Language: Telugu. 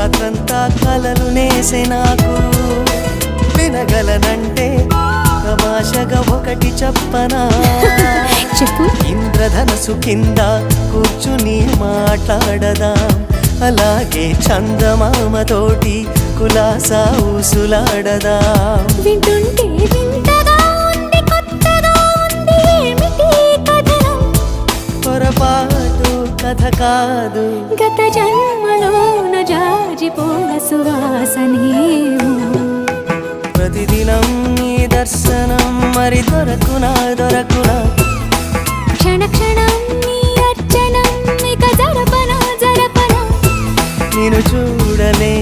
రాత్రంతా కలలు నేసే నాకు వినగలనంటే తమాషగా ఒకటి చెప్పనా చెప్పు. ఇంద్రధనసు కింద కూర్చుని మాట్లాడదాం, అలాగే చందమామతోటి కులాసా ఊసులాడదాం. వింటుంటే వింతగా ఉంది, కొత్తగా ఉంది, ఏమిటి కథనం? పొరపాటు కథ కాదు, గత జన్మలోన జాజిపోల సువాసనేమో. ప్రతిదినం నీ దర్శనం మరి దొరకునా దొరకునా, క్షణ క్షణం నీ అర్చనం ఇక జరపనా జరపనా. నేను చూడలే